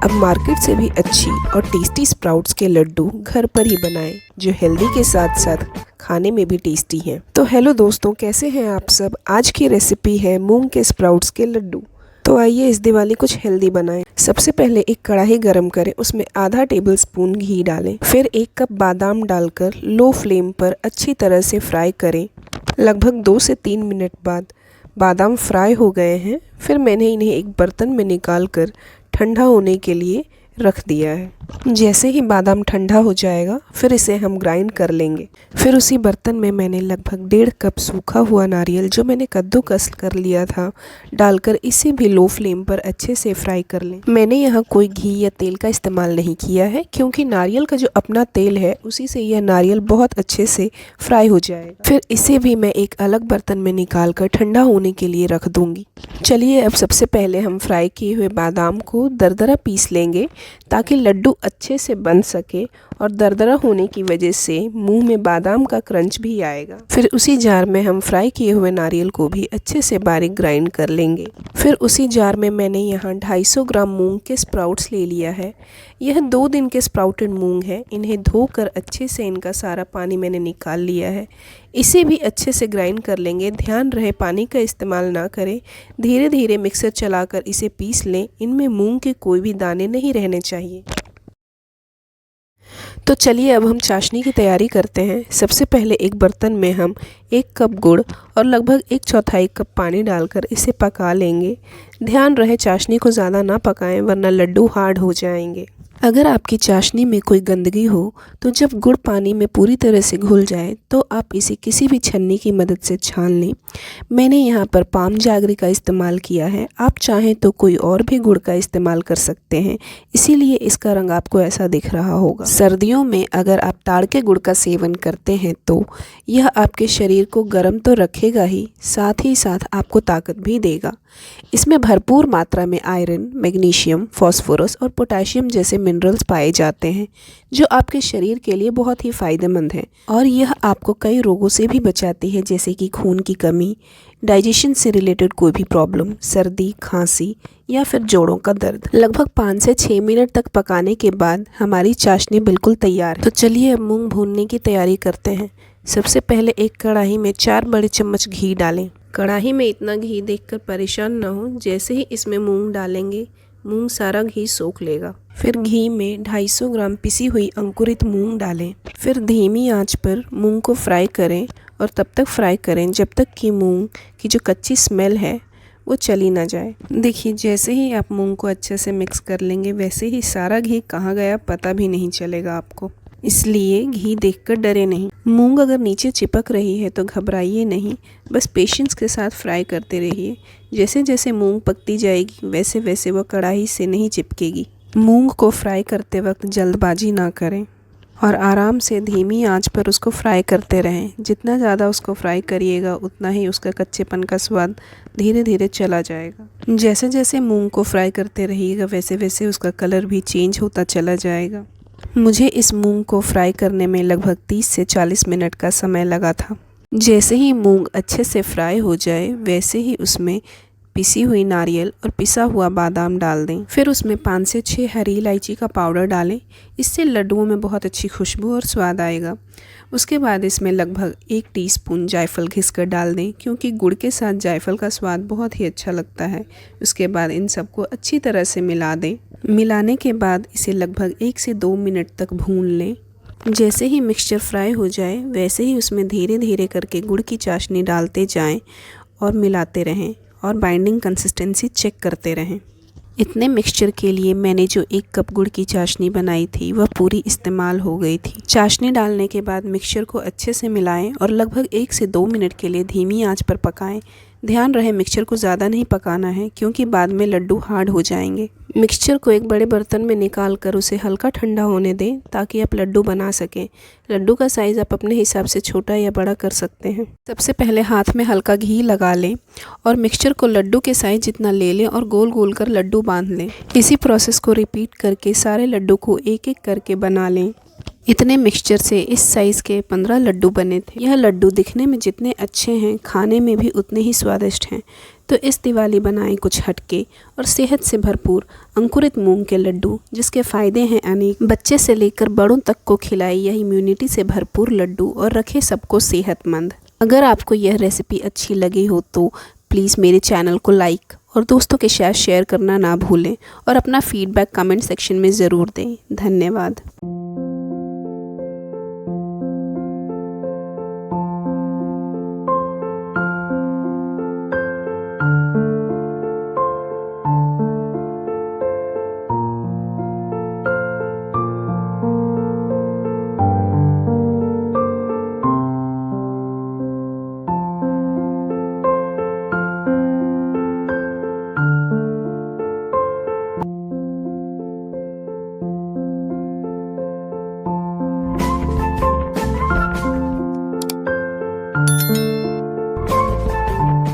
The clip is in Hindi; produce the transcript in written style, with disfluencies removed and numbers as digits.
अब मार्केट से भी अच्छी और टेस्टी स्प्राउट्स के लड्डू घर पर ही बनाएं, जो हेल्दी के साथ साथ खाने में भी टेस्टी हैं। तो हेलो दोस्तों, कैसे हैं आप सब। आज की रेसिपी है मूंग के स्प्राउट्स के लड्डू। तो आइए इस दिवाली कुछ हेल्दी बनाएं। सबसे पहले एक कढ़ाई गरम करें, उसमें आधा टेबल स्पून घी डालें। फिर 1 कप बादाम डालकर लो फ्लेम पर अच्छी तरह से फ्राई करें। लगभग 2 से 3 मिनट बाद बादाम फ्राई हो गए हैं। फिर मैंने इन्हें एक बर्तन में निकाल कर ठंडा होने के लिए रख दिया है। जैसे ही बादाम ठंडा हो जाएगा फिर इसे हम ग्राइंड कर लेंगे। फिर उसी बर्तन में मैंने लगभग 1.5 कप सूखा हुआ नारियल, जो मैंने कद्दूकस कर लिया था, डालकर इसे भी लो फ्लेम पर अच्छे से फ्राई कर लें। मैंने यहाँ कोई घी या तेल का इस्तेमाल नहीं किया है, क्योंकि नारियल का जो अपना तेल है उसी से यह नारियल बहुत अच्छे से फ्राई हो जाएगा। फिर इसे भी मैं एक अलग बर्तन में निकाल कर ठंडा होने के लिए रख दूंगी। चलिए अब सबसे पहले हम फ्राई किए हुए बादाम को दरदरा पीस लेंगे, ताकि लड्डू अच्छे से बन सके और दरदरा होने की वजह से मुंह में बादाम का क्रंच भी आएगा। फिर उसी जार में हम फ्राई किए हुए नारियल को भी अच्छे से बारीक ग्राइंड कर लेंगे। फिर उसी जार में मैंने यहाँ 250 ग्राम मूंग के स्प्राउट्स ले लिया है। यह 2 दिन के स्प्राउटेड मूंग है। इन्हें धोकर अच्छे से इनका सारा पानी मैंने निकाल लिया है। इसे भी अच्छे से ग्राइंड कर लेंगे। ध्यान रहे पानी का इस्तेमाल ना करें, धीरे धीरे मिक्सर चलाकर इसे पीस लें। इनमें मूंग के कोई भी दाने नहीं रहने चाहिए। तो चलिए अब हम चाशनी की तैयारी करते हैं। सबसे पहले एक बर्तन में हम 1 कप गुड़ और लगभग 1/4 कप पानी डालकर इसे पका लेंगे। ध्यान रहे चाशनी को ज़्यादा ना पकाएं, वरना लड्डू हार्ड हो जाएंगे। अगर आपकी चाशनी में कोई गंदगी हो तो जब गुड़ पानी में पूरी तरह से घुल जाए तो आप इसे किसी भी छन्नी की मदद से छान लें। मैंने यहाँ पर पाम जागरी का इस्तेमाल किया है। आप चाहें तो कोई और भी गुड़ का इस्तेमाल कर सकते हैं, इसीलिए इसका रंग आपको ऐसा दिख रहा होगा। सर्दियों में अगर आप ताड़ के गुड़ का सेवन करते हैं तो यह आपके शरीर को गर्म तो रखेगा ही साथ आपको ताकत भी देगा। इसमें भरपूर मात्रा में आयरन, मैग्नीशियम, फास्फोरस और पोटेशियम जैसे मिनरल्स पाए जाते हैं, जो आपके शरीर के लिए बहुत ही फ़ायदेमंद है। और यह आपको कई रोगों से भी बचाती है, जैसे कि खून की कमी, डाइजेशन से रिलेटेड कोई भी प्रॉब्लम, सर्दी, खांसी या फिर जोड़ों का दर्द। लगभग 5 से 6 मिनट तक पकाने के बाद हमारी चाशनी बिल्कुल तैयार है। तो चलिए अब मूंग भूनने की तैयारी करते हैं। सबसे पहले एक कढ़ाई में 4 बड़े चम्मच घी डालें। कढ़ाई में इतना घी देखकर परेशान ना हो। जैसे ही इसमें मूंग डालेंगे, मूंग सारा घी सोख लेगा। फिर घी में 250 ग्राम पिसी हुई अंकुरित मूंग डालें। फिर धीमी आंच पर मूंग को फ्राई करें और तब तक फ्राई करें जब तक कि मूंग की जो कच्ची स्मेल है वो चली ना जाए। देखिए, जैसे ही आप मूंग को अच्छे से मिक्स कर लेंगे, वैसे ही सारा घी कहाँ गया पता भी नहीं चलेगा आपको। इसलिए घी देखकर डरे नहीं। मूंग अगर नीचे चिपक रही है तो घबराइए नहीं, बस पेशेंस के साथ फ्राई करते रहिए। जैसे जैसे मूंग पकती जाएगी वैसे वैसे वह कढ़ाई से नहीं चिपकेगी। मूंग को फ्राई करते वक्त जल्दबाजी ना करें और आराम से धीमी आंच पर उसको फ्राई करते रहें। जितना ज़्यादा उसको फ्राई करिएगा उतना ही उसका कच्चेपन का स्वाद धीरे धीरे चला जाएगा। जैसे जैसे मूंग को फ्राई करते रहिएगा वैसे वैसे उसका कलर भी चेंज होता चला जाएगा। मुझे इस मूंग को फ्राई करने में लगभग 30 से 40 मिनट का समय लगा था। जैसे ही मूंग अच्छे से फ्राई हो जाए वैसे ही उसमें पिसी हुई नारियल और पिसा हुआ बादाम डाल दें। फिर उसमें 5 से 6 हरी इलायची का पाउडर डालें। इससे लड्डुओं में बहुत अच्छी खुशबू और स्वाद आएगा। उसके बाद इसमें लगभग 1 टीस्पून जायफल घिसकर डाल दें, क्योंकि गुड़ के साथ जायफल का स्वाद बहुत ही अच्छा लगता है। उसके बाद इन सबको अच्छी तरह से मिला दें। मिलाने के बाद इसे लगभग 1 से 2 मिनट तक भून लें। जैसे ही मिक्सचर फ्राई हो जाए वैसे ही उसमें धीरे धीरे करके गुड़ की चाशनी डालते जाएं और मिलाते रहें और बाइंडिंग कंसिस्टेंसी चेक करते रहें। इतने मिक्सचर के लिए मैंने जो 1 कप गुड़ की चाशनी बनाई थी वह पूरी इस्तेमाल हो गई थी। चाशनी डालने के बाद मिक्सचर को अच्छे से मिलाएं और लगभग 1 से 2 मिनट के लिए धीमी आंच पर पकाएं। ध्यान रहे मिक्सचर को ज़्यादा नहीं पकाना है, क्योंकि बाद में लड्डू हार्ड हो जाएंगे। मिक्सचर को एक बड़े बर्तन में निकाल कर उसे हल्का ठंडा होने दें, ताकि आप लड्डू बना सकें। लड्डू का साइज़ आप अपने हिसाब से छोटा या बड़ा कर सकते हैं। सबसे पहले हाथ में हल्का घी लगा लें और मिक्सचर को लड्डू के साइज़ जितना ले लें और गोल गोल कर लड्डू बांध लें। इसी प्रोसेस को रिपीट करके सारे लड्डू को एक एक करके बना लें। इतने मिक्सचर से इस साइज़ के 15 लड्डू बने थे। यह लड्डू दिखने में जितने अच्छे हैं, खाने में भी उतने ही स्वादिष्ट हैं। तो इस दिवाली बनाएं कुछ हटके और सेहत से भरपूर अंकुरित मूंग के लड्डू, जिसके फ़ायदे हैं अनेक। बच्चे से लेकर बड़ों तक को खिलाए यह इम्यूनिटी से भरपूर लड्डू और रखे सबको सेहतमंद। अगर आपको यह रेसिपी अच्छी लगी हो तो प्लीज़ मेरे चैनल को लाइक और दोस्तों के साथ शेयर करना ना भूलें और अपना फीडबैक कमेंट सेक्शन में ज़रूर दें। धन्यवाद।